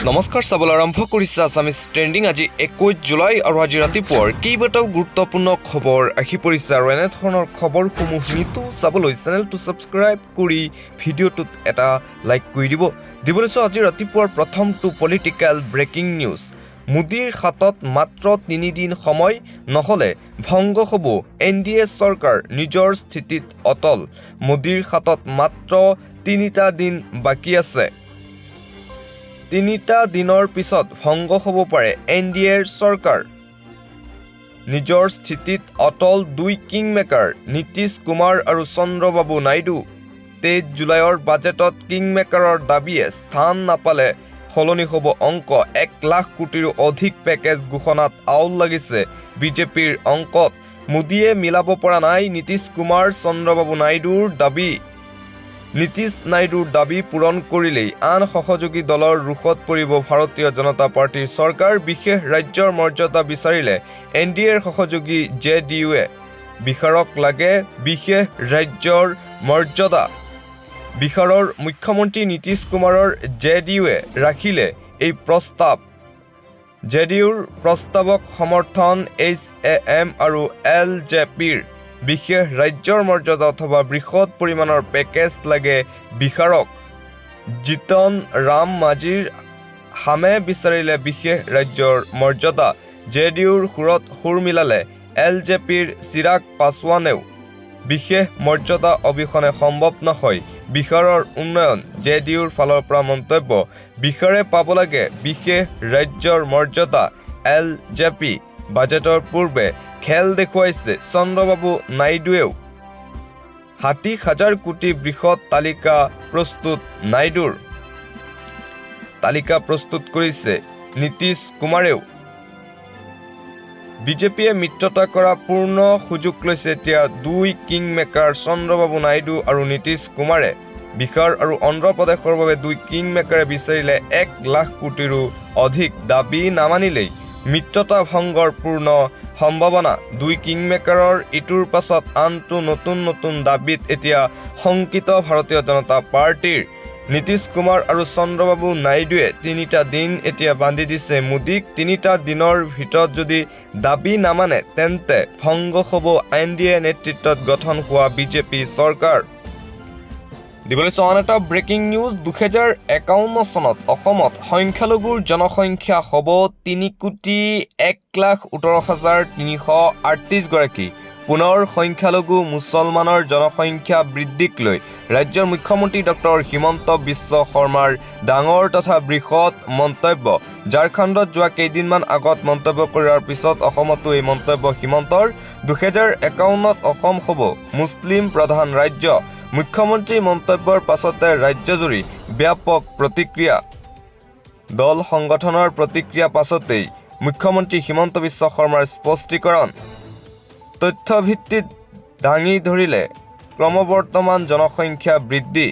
নমস্কাৰ চাবলৈ আৰম্ভ কৰিছে আছামিজ ট্ৰেণ্ডিং। আজি 21 জুলাই আৰু আজি ৰাতিপুৱাৰ কেইবাটাও গুৰুত্বপূৰ্ণ খবৰ আহি পৰিছে আৰু এনেধৰণৰ খবৰসমূহ নিতৌ চাবলৈ চেনেলটো ছাবস্ক্ৰাইব কৰি ভিডিঅ'টোত এটা লাইক কৰি দিবলৈ আজি ৰাতিপুৱাৰ প্ৰথমটো পলিটিকেল ব্ৰেকিং নিউজ। মোদীৰ হাতত মাত্ৰ 3 দিন সময়, নহ'লে ভংগ হ'ব NDA চৰকাৰ, নিজৰ স্থিতিত অটল। মোদীৰ হাতত মাত্ৰ 3টা দিন বাকী আছে। 3টা দিনৰ পিছত ভংগ হ'ব পাৰে NDAৰ চৰকাৰ, নিজৰ স্থিতিত অটল 2 কিংমেকাৰ নীতিশ কুমাৰ আৰু চন্দ্ৰবাবু নাইডু। 23 জুলাইৰ বাজেটত কিংমেকাৰৰ দাবীয়ে স্থান নাপালে সলনি হ'ব অংক। 1 লাখ কোটিৰো অধিক পেকেজ ঘোষণাত আউল লাগিছে বিজেপিৰ অংকত। মোদীয়ে মিলাব পৰা নাই নীতিশ কুমাৰ চন্দ্ৰবাবু নাইডুৰ দাবী। নীতিশ নাইডুৰ দাবী পূৰণ কৰিলেই আন সহযোগী দলৰ ৰোষত পৰিব ভাৰতীয় জনতা পাৰ্টীৰ চৰকাৰ। বিশেষ ৰাজ্যৰ মৰ্যাদা বিচাৰিলে NDAৰ সহযোগী JDUৱে। বিহাৰক লাগে বিশেষ ৰাজ্যৰ মৰ্যাদা। বিহাৰৰ মুখ্যমন্ত্ৰী নীতিশ কুমাৰৰ JDUৱে ৰাখিলে এই প্ৰস্তাৱ। JDUৰ প্ৰস্তাৱক সমৰ্থন HAM আৰু LJPৰ। বিশেষ ৰাজ্যৰ মৰ্যাদা অথবা বৃহৎ পৰিমাণৰ পেকেজ লাগে বিহাৰক। জিতন ৰাম মাঝিৰ হামে বিচাৰিলে বিশেষ ৰাজ্যৰ মৰ্যাদা। JDUৰ সুৰত সুৰ মিলালে LJPৰ চিৰাগ পাছোৱানেও। বিশেষ মৰ্যাদা অবিহনে সম্ভৱ নহয় বিহাৰৰ উন্নয়ন, JDUৰ ফালৰ পৰা মন্তব্য। বিহাৰে পাব লাগে বিশেষ ৰাজ্যৰ মৰ্যাদা। LJP বাজেটৰ পূৰ্বে খেল দেখুৱাইছে চন্দ্ৰবাবু নাইডুৱেও। 60,000 কোটি বৃহৎ তালিকা প্ৰস্তুত নাইডুৰ। তালিকা প্ৰস্তুত কৰিছে নীতিশ কুমাৰেও। বিজেপিয়ে মিত্ৰতা কৰা পূৰ্ণ সুযোগ লৈছে এতিয়া 2 কিংমেকাৰ চন্দ্ৰবাবু নাইডু আৰু নীতিশ কুমাৰে। বিহাৰ আৰু অন্ধ্ৰপ্ৰদেশৰ বাবে 2 কিংমেকাৰে বিচাৰিলে 1 লাখ কোটিৰো অধিক। দাবী নামানিলেই মিত্ৰতা ভংগৰ পূৰ্ণ সম্ভাৱনা। 2 কিংমেকাৰৰ ইটোৰ পাছত আনটো নতুন দাবীত এতিয়া শংকিত ভাৰতীয় জনতা পাৰ্টীৰ। নীতিশ কুমাৰ আৰু চন্দ্ৰবাবু নাইডুৱে 3টা দিন এতিয়া বান্ধি দিছে মোদীক। 3টা দিনৰ ভিতৰত যদি দাবী নামানে তেন্তে ভংগ হ'ব NDA নেতৃত্বত গঠন হোৱা বিজেপি চৰকাৰ। দিবলৈ আন এটা ব্ৰেকিং নিউজ। 2051 চনত অসমত সংখ্যালঘুৰ জনসংখ্যা হ'ব 3,01,18,338 গৰাকী। পুনৰ সংখ্যালঘু মুছলমানৰ জনসংখ্যা বৃদ্ধিক লৈ ৰাজ্যৰ মুখ্যমন্ত্ৰী ডক্টৰ হিমন্ত বিশ্ব শৰ্মাৰ ডাঙৰ তথা বৃহৎ মন্তব্য। ঝাৰখণ্ডত যোৱা কেইদিনমান আগত মন্তব্য কৰাৰ পিছত অসমতো এই মন্তব্য হিমন্তৰ। 2051ত অসম হ'ব মুছলিম প্ৰধান ৰাজ্য। মুখ্যমন্ত্ৰীৰ মন্তব্যৰ পাছতে ৰাজ্যজুৰি ব্যাপক প্ৰতিক্ৰিয়া। দল সংগঠনৰ প্ৰতিক্ৰিয়া পাছতেই মুখ্যমন্ত্ৰী হিমন্ত বিশ্ব শৰ্মাৰ স্পষ্টীকৰণ। তথ্যভিত্তিত দাঙি ধৰিলে ক্ৰমবৰ্ধমান জনসংখ্যা বৃদ্ধি,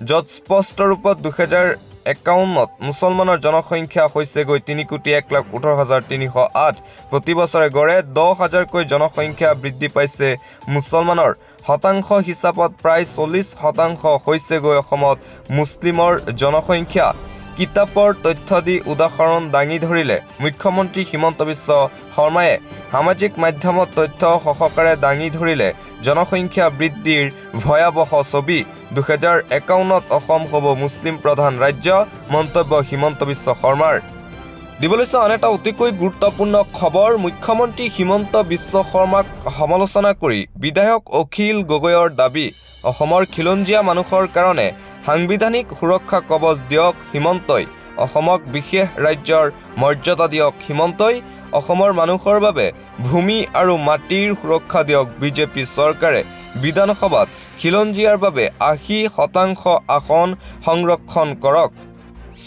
য'ত স্পষ্ট ৰূপত 2051ত মুছলমানৰ জনসংখ্যা হৈছেগৈ 3,01,18,308। প্ৰতি বছৰে গড়ে 10,000কৈ জনসংখ্যা বৃদ্ধি পাইছে মুছলমানৰ। শতাংশ হিচাপত প্ৰায় 40% হৈছেগৈ অসমত মুছলিমৰ জনসংখ্যা। কিতাপৰ তথ্য দি উদাহৰণ দাঙি ধৰিলে মুখ্যমন্ত্ৰী হিমন্ত বিশ্ব শৰ্মায়ে। সামাজিক মাধ্যমত তথ্য সহকাৰে দাঙি ধৰিলে জনসংখ্যা বৃদ্ধিৰ ভয়াৱহ ছবি। 2051ত অসম হ'ব মুছলিম প্ৰধান ৰাজ্য, মন্তব্য হিমন্ত বিশ্ব শৰ্মাৰ। দিবলৈ আন এটা অতিকৈ গুৰুত্বপূৰ্ণ খবৰ। মুখ্যমন্ত্ৰী হিমন্ত বিশ্ব শৰ্মাক সমালোচনা কৰি বিধায়ক অখিল গগৈৰ দাবী। অসমৰ খিলঞ্জীয়া মানুহৰ কাৰণে সাংবিধানিক সুৰক্ষা কৱচ দিয়ক হিমন্তই। অসমক বিশেষ ৰাজ্যৰ মৰ্যাদা দিয়ক হিমন্তই। অসমৰ মানুহৰ বাবে ভূমি আৰু মাটিৰ সুৰক্ষা দিয়ক বিজেপি চৰকাৰে। বিধানসভাত খিলঞ্জীয়াৰ বাবে 80% আসন সংৰক্ষণ কৰক।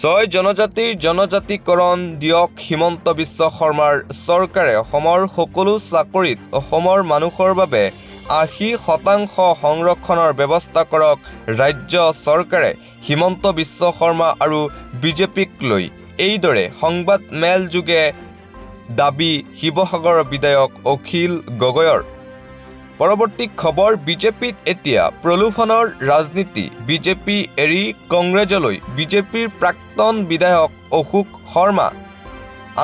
6 জনজাতিৰ জনজাতিকৰণ দিয়ক হিমন্ত বিশ্ব শৰ্মাৰ চৰকাৰে। অসমৰ সকলো চাকৰিত অসমৰ মানুহৰ বাবে 80% সংৰক্ষণৰ ব্যৱস্থা কৰক ৰাজ্য চৰকাৰে। হিমন্ত বিশ্ব শৰ্মা আৰু বিজেপিক লৈ এইদৰে সংবাদ মেল যোগে দাবী শিৱসাগৰৰ বিধায়ক অখিল গগৈৰ। পৰৱৰ্তী খবৰ বিজেপিত এতিয়া প্ৰলোভনৰ ৰাজনীতি বিজেপি এৰি কংগ্ৰেছলৈ বিজেপিৰ প্ৰাক্তন বিধায়ক অশোক শৰ্মা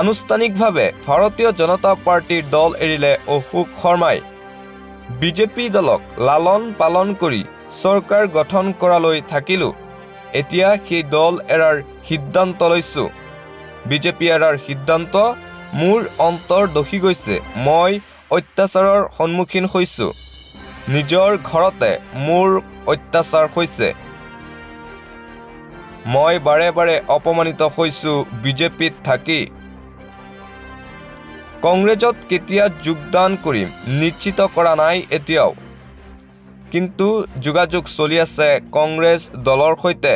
আনুষ্ঠানিকভাৱে ভাৰতীয় জনতা পাৰ্টিৰ দল এৰিলে অশোক শৰ্মাই বিজেপি দলক লালন পালন কৰি চৰকাৰ গঠন কৰালৈ থাকিলো এতিয়া সেই দল এৰাৰ সিদ্ধান্ত লৈছো বিজেপি এৰাৰ সিদ্ধান্ত মোৰ অন্তৰ দখি গৈছে মই অত্যাচাৰৰ সন্মুখীন হৈছো নিজৰ ঘৰতে মোৰ অত্যাচাৰ হৈছে মই বাৰে বাৰে অপমানিত হৈছো বিজেপিত থাকি কংগ্ৰেছত কেতিয়া যোগদান কৰিম নিশ্চিত কৰা নাই এতিয়াও কিন্তু যোগাযোগ চলি আছে কংগ্ৰেছ দলৰ সৈতে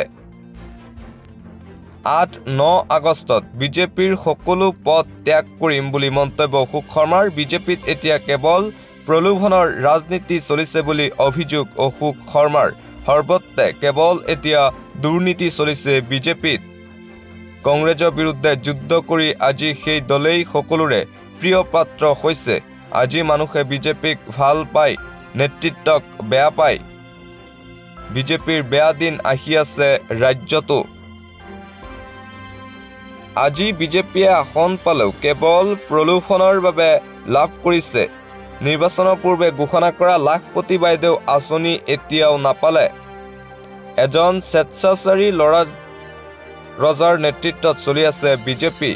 8-9 আগষ্টত বিজেপিৰ সকলো পদ ত্যাগ কৰিম বুলি মন্তব্য অশোক শৰ্মাৰ বিজেপিত এতিয়া কেৱল প্ৰলোভনৰ ৰাজনীতি চলিছে বুলি অভিযোগ অশোক শৰ্মাৰ সৰ্বত্ৰে কেৱল এতিয়া দুৰ্নীতি চলিছে বিজেপিত কংগ্ৰেছৰ বিৰুদ্ধে যুদ্ধ কৰি আজি সেই দলেই সকলোৰে প্ৰিয় পাত্ৰ হৈছে আজি মানুহে বিজেপিক ভাল পায় নেতৃত্বক বেয়া পায় বিজেপিৰ বেয়া দিন আহি আছে ৰাজ্যতো আজি বিজেপিয়ে আসন পালেও কেৱল প্ৰলোভনৰ বাবে লাভ কৰিছে নিৰ্বাচনৰ পূৰ্বে ঘোষণা কৰা লাখপতি বাইদেউ আঁচনি এতিয়াও নাপালে এজন স্বেচ্ছাচাৰী ল'ৰা ৰজাৰ নেতৃত্বত চলি আছে বিজেপি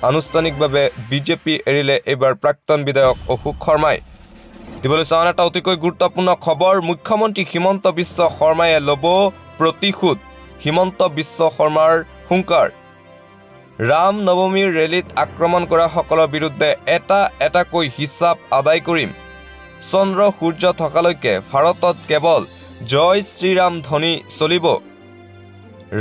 আনুষ্ঠানিকভাৱে বিজেপি এৰিলে এইবাৰ প্ৰাক্তন বিধায়ক অশোক শৰ্মাই দিবলৈ চাওঁ এটা অতিকৈ গুৰুত্বপূৰ্ণ খবৰ মুখ্যমন্ত্ৰী হিমন্ত বিশ্ব শৰ্মায়ে ল'ব প্ৰতিশোধ হিমন্ত বিশ্ব শৰ্মাৰ হুংকাৰ ৰাম নৱমীৰ ৰেলীত আক্ৰমণ কৰা সকলৰ বিৰুদ্ধে এটাকৈ হিচাপ আদায় কৰিম চন্দ্ৰ সূৰ্য থকালৈকে ভাৰতত কেৱল জয় শ্ৰীৰাম ধ্বনি চলিব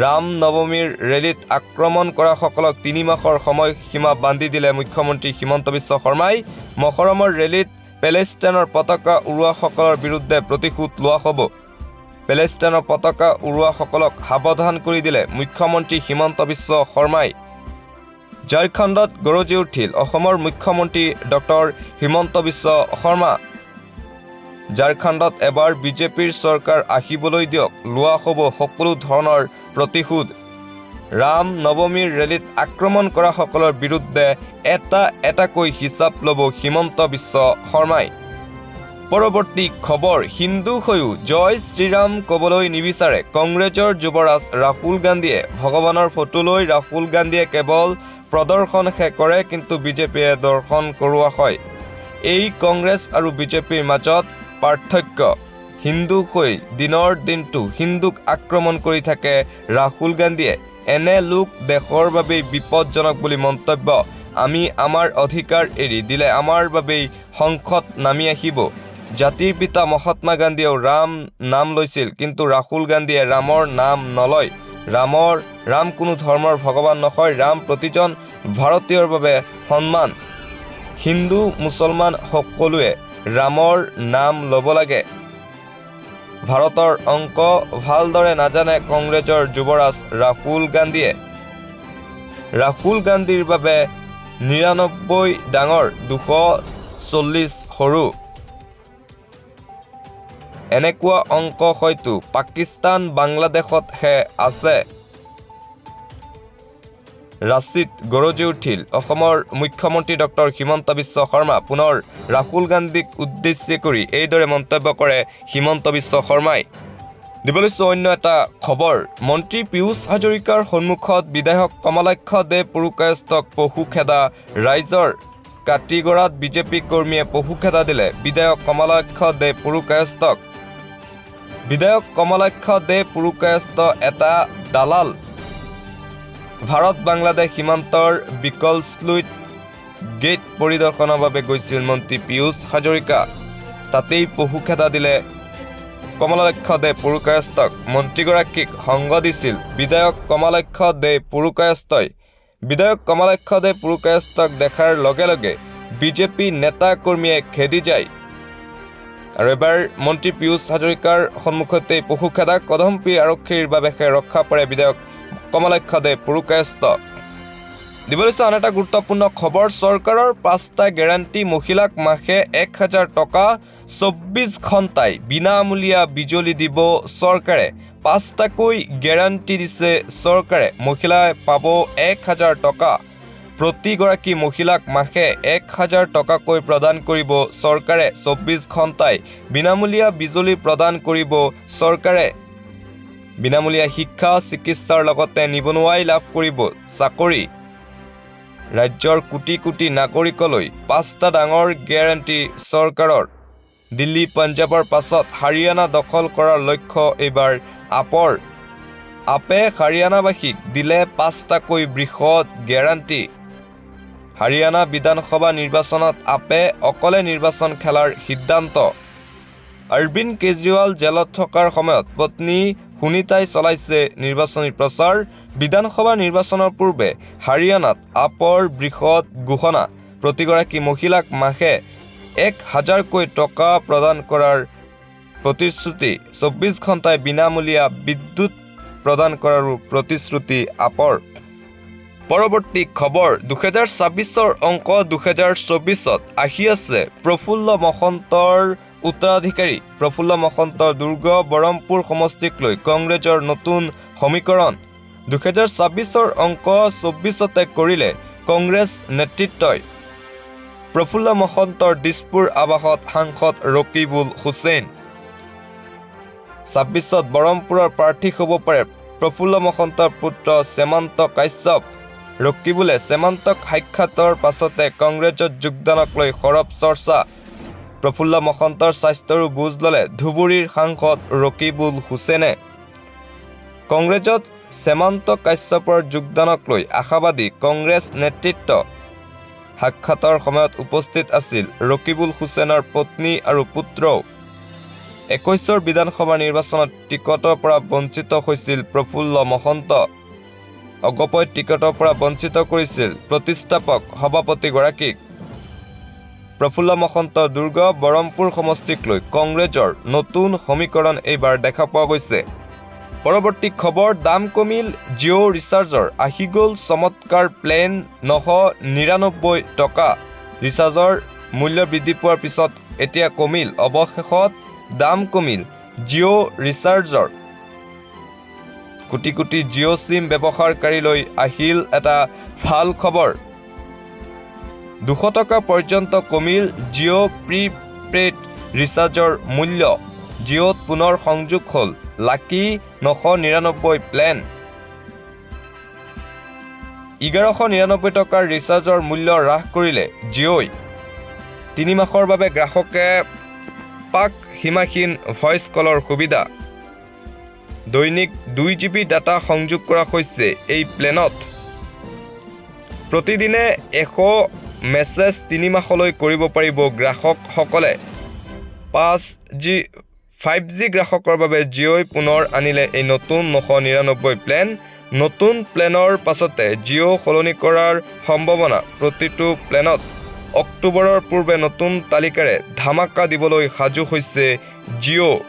ৰাম নৱমীৰ ৰেলীত আক্ৰমণ কৰা সকলক 3 মাহৰ সময়সীমা বান্ধি দিলে মুখ্যমন্ত্ৰী হিমন্ত বিশ্ব শৰ্মাই মহৰমৰ ৰেলীত পেলেষ্টাইনৰ পতাকা উৰুৱা সকলৰ বিৰুদ্ধে প্ৰতিশোধ লোৱা হ'ব পেলেষ্টাইনৰ পতাকা উৰুৱা সকলক সাৱধান কৰি দিলে মুখ্যমন্ত্ৰী হিমন্ত বিশ্ব শৰ্মাই ঝাৰখণ্ডত গৰজি উঠিল অসমৰ মুখ্যমন্ত্ৰী ডক্টৰ হিমন্ত বিশ্ব শৰ্মা ঝাৰখণ্ডত এবাৰ বিজেপিৰ চৰকাৰ আহিবলৈ দিয়ক লোৱা হ'ব সকলো ধৰণৰ প্ৰতিশোধ ৰাম নৱমীৰ ৰেলীত আক্ৰমণ কৰা সকলৰ বিৰুদ্ধে এটাকৈ হিচাপ ল'ব হিমন্ত বিশ্ব শৰ্মাই পৰৱৰ্তী খবৰ হিন্দু হৈও জয় শ্ৰীৰাম ক'বলৈ নিবিচাৰে কংগ্ৰেছৰ যুৱৰাজ ৰাহুল গান্ধীয়ে ভগৱানৰ ফটো লৈ ৰাহুল গান্ধীয়ে কেৱল প্ৰদৰ্শনহে কৰে কিন্তু বিজেপিয়ে দৰ্শন কৰোৱা হয় এই কংগ্ৰেছ আৰু বিজেপিৰ মাজত পাৰ্থক্য হিন্দু হৈ দিনৰ দিনটো হিন্দুক আক্ৰমণ কৰি থাকে ৰাহুল গান্ধীয়ে এনে লোক দেশৰ বাবে বিপদজনক বুলি মন্তব্য আমি আমাৰ অধিকাৰ এৰি দিলে আমাৰ বাবে সংকট নামি আহিব জাতিৰ পিতা মহাত্মা গান্ধীয়েও ৰাম নাম লৈছিল কিন্তু ৰাহুল গান্ধীয়ে ৰামৰ নাম নলয় ৰাম কোনো ধৰ্মৰ ভগৱান নহয় ৰাম প্ৰতিজন ভাৰতীয়ৰ বাবে সন্মান হিন্দু মুছলমান সকলোৱে ৰামৰ নাম ল'ব লাগে ভাৰতৰ অংক ভালদৰে নাজানে কংগ্ৰেছৰ যুৱৰাজ ৰাহুল গান্ধীয়ে ৰাহুল গান্ধীৰ বাবে 99 ডাঙৰ 240 সৰু এনেকুৱা অংক হয়তো পাকিস্তান বাংলাদেশতহে আছে ৰাঁচীত গৰজি উঠিল অসমৰ মুখ্যমন্ত্ৰী ডক্টৰ হিমন্ত বিশ্ব শৰ্মা পুনৰ ৰাহুল গান্ধীক উদ্দেশ্য কৰি এইদৰে মন্তব্য কৰে হিমন্ত বিশ্ব শৰ্মাই দিবলৈ অন্য এটা খবৰ মন্ত্ৰী পীয়ুষ হাজৰিকাৰ সন্মুখত বিধায়ক কমলাক্ষ দে পুৰকায়স্থক পশু খেদা ৰাইজৰ কাটিগড়াত বিজেপি কৰ্মীয়ে পশু খেদা দিলে বিধায়ক কমলাক্ষ দে পুৰকায়স্থক বিধায়ক কমলাক্ষ দে পুৰকায়স্থ এটা দালাল ভাৰত বাংলাদেশ সীমান্তৰ বিকলস্লুইত গেট পৰিদৰ্শনৰ বাবে গৈছিল মন্ত্ৰী পীয়ুষ হাজৰিকা তাতেই পশু খেদা দিলে কমলাক্ষ দে পুৰকায়স্থক মন্ত্ৰীগৰাকীক সংগ দিছিল বিধায়ক কমলাক্ষ দে পুৰকায়স্থই বিধায়ক কমলাক্ষ দে পুৰকায়স্থক দেখাৰ লগে লগে বিজেপি নেতা কৰ্মীয়ে খেদি যায় আৰু এবাৰ মন্ত্ৰী পীয়ুষ হাজৰিকাৰ সন্মুখতে পশু খেদা কদমপি আৰক্ষীৰ বাবে ৰক্ষা পৰে বিধায়ক কমলাক্ষ দে পুৰকায়স্থ দিবলৈ আন এটা গুৰুত্বপূৰ্ণ খবৰ, চৰকাৰৰ 5টা গেৰাণ্টি, মহিলাক মাহে 1000 টকা, 24 ঘণ্টাই বিনামূলীয়া বিজুলী দিব চৰকাৰে। 5টাকৈ গেৰাণ্টি দিছে চৰকাৰে, মহিলাই পাব 1000 টকা। প্ৰতিগৰাকী মহিলাক মাহে 1000 টকাকৈ প্ৰদান কৰিব চৰকাৰে। 24 ঘণ্টাই বিনামূলীয়া বিজুলী প্ৰদান কৰিব চৰকাৰে। বিনামূলীয়া শিক্ষা, চিকিৎসাৰ লগতে নিবনুৱাই লাভ কৰিব চাকৰি। ৰাজ্যৰ কোটি কোটি নাগৰিকলৈ 5টা ডাঙৰ গেৰাণ্টি চৰকাৰৰ। দিল্লী, পঞ্জাৱৰ পাছত হাৰিয়ানা দখল কৰাৰ লক্ষ্য এইবাৰ আপৰ। আপে হাৰিয়ানাবাসীক দিলে 5টাকৈ বৃহৎ গেৰাণ্টি। হাৰিয়ানা বিধানসভা নিৰ্বাচনত আপে অকলে নিৰ্বাচন খেলাৰ সিদ্ধান্ত। অৰবিন্দ কেজৰিৱাল জেলত থকাৰ সময়ত পত্নী সুনীতাই চলাইছে নিৰ্বাচনী প্ৰচাৰ। বিধানসভা নিৰ্বাচনৰ পূৰ্বে হাৰিয়ানাত আপৰ বৃহৎ ঘোষণা, প্ৰতিগৰাকী মহিলাক মাহে 1000কৈ টকা প্ৰদান কৰাৰ প্ৰতিশ্ৰুতি। 24 ঘণ্টাই বিনামূলীয়া বিদ্যুৎ প্ৰদান কৰাৰো প্ৰতিশ্ৰুতি আপৰ। পৰৱৰ্তী খবৰ, 2026ৰ অংক 2024ত আহি আছে। প্ৰফুল্ল মহন্তৰ উত্তৰাধিকাৰী। প্ৰফুল্ল মহন্তৰ দুৰ্গ বৰমপুৰ সমষ্টিক লৈ কংগ্ৰেছৰ নতুন সমীকৰণ। 2026ৰ অংক 24তে কৰিলে কংগ্ৰেছ নেতৃত্বই। প্ৰফুল্ল মহন্তৰ দিছপুৰ আৱাসত সাংসদ ৰকিবুল হুছেইন। 26ত বৰমপুৰৰ প্ৰাৰ্থী হ'ব পাৰে প্ৰফুল্ল মহন্তৰ পুত্ৰ শ্যামন্ত কাশ্যপ। ৰকিবুলে শ্যামন্তক সাক্ষাতৰ পাছতে কংগ্ৰেছত যোগদানক লৈ সৰব চৰ্চা। প্ৰফুল্ল মহন্তৰ স্বাস্থ্যৰো বুজ ল'লে ধুবুৰীৰ সাংসদ ৰকিবুল হুছেইনে। কংগ্ৰেছত শ্যামন্ত কাশ্যপৰ যোগদানক লৈ আশাবাদী কংগ্ৰেছ নেতৃত্ব। সাক্ষাতৰ সময়ত উপস্থিত আছিল ৰকিবুল হুছেইনৰ পত্নী আৰু পুত্ৰও। 21ৰ বিধানসভা নিৰ্বাচনত টিকটৰ পৰা বঞ্চিত হৈছিল প্ৰফুল্ল মহন্ত। অগপই টিকটৰ পৰা বঞ্চিত কৰিছিল প্ৰতিষ্ঠাপক সভাপতিগৰাকীক। প্ৰফুল্ল মহন্ত দুৰ্গ বৰমপুৰ সমষ্টিক লৈ কংগ্ৰেছৰ নতুন সমীকৰণ এইবাৰ দেখা পোৱা গৈছে। পৰৱৰ্তী খবৰ, দাম কমিল জিঅ' ৰিচাৰ্জৰ। আহি গ'ল চমৎকাৰ প্লেন, 999 টকা। ৰিচাৰ্জৰ মূল্য বৃদ্ধি পোৱাৰ পিছত এতিয়া কমিল, অৱশেষত দাম কমিল জিঅ' ৰিচাৰ্জৰ। কোটি কোটি জিঅ' চিম ব্যৱহাৰকাৰীলৈ আহিল এটা ভাল খবৰ। 200 টকা পৰ্যন্ত কমিল জিঅ' প্ৰিপেইড ৰিচাৰ্জৰ মূল্য। জিঅ'ত পুনৰ সংযোগ হ'ল লাকি 999 প্লেন। 1199 টকাৰ ৰিচাৰ্জৰ মূল্য হ্ৰাস কৰিলে জিঅ'ই। 3 মাহৰ বাবে গ্ৰাহকে পাক সীমাহীন ভইচ কলৰ সুবিধা। দৈনিক 2 GB ডাটা সংযোগ কৰা হৈছে এই প্লেনত। প্ৰতিদিনে 100 মেছেজ 3 মাহলৈ কৰিব পাৰিব গ্ৰাহকসকলে। 5G গ্ৰাহকৰ বাবে জিঅ'ই পুনৰ আনিলে এই নতুন 999 প্লেন। নতুন প্লেনৰ পাছতে জিঅ' সলনি কৰাৰ সম্ভাৱনা প্ৰতিটো প্লেনত। অক্টোবৰৰ পূৰ্বে নতুন তালিকাৰে ধামাকা দিবলৈ সাজু হৈছে জিঅ'।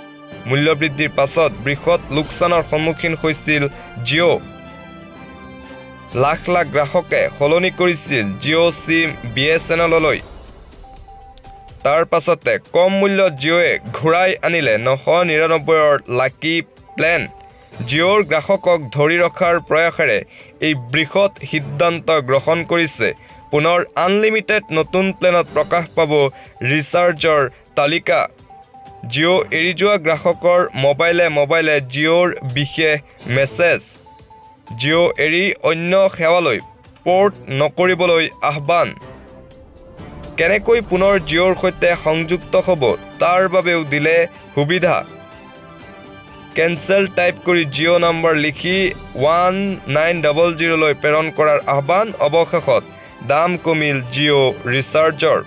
মূল্যবৃদ্ধিৰ পাছত বৃহৎ লোকচানৰ সন্মুখীন হৈছিল জিঅ'। লাখ লাখ গ্ৰাহকে সলনি কৰিছিল জিঅ' চিম BSNLলৈ। তাৰ পাছতে কম মূল্যত জিঅ'য়ে ঘূৰাই আনিলে 999ৰ লাকি প্লেন। জিঅ'ৰ গ্ৰাহকক ধৰি ৰখাৰ প্ৰয়াসেৰে এই বৃহৎ সিদ্ধান্ত গ্ৰহণ কৰিছে। পুনৰ আনলিমিটেড নতুন প্লেনত প্ৰকাশ পাব ৰিচাৰ্জৰ তালিকা। জিঅ' এৰি যোৱা গ্ৰাহকৰ মোবাইলে জিঅ'ৰ বিশেষ মেছেজ। জিঅ' এৰি অন্য সেৱালৈ পৰ্ট নকৰিবলৈ আহ্বান। কেনেকৈ পুনৰ জিঅ'ৰ সৈতে সংযুক্ত হ'ব তাৰ বাবেও দিলে সুবিধা। কেনচেল টাইপ কৰি জিঅ' নম্বৰ লিখি 1900লৈ প্ৰেৰণ কৰাৰ আহ্বান। অৱশেষত দাম কমিল জিঅ' ৰিচাৰ্জৰ।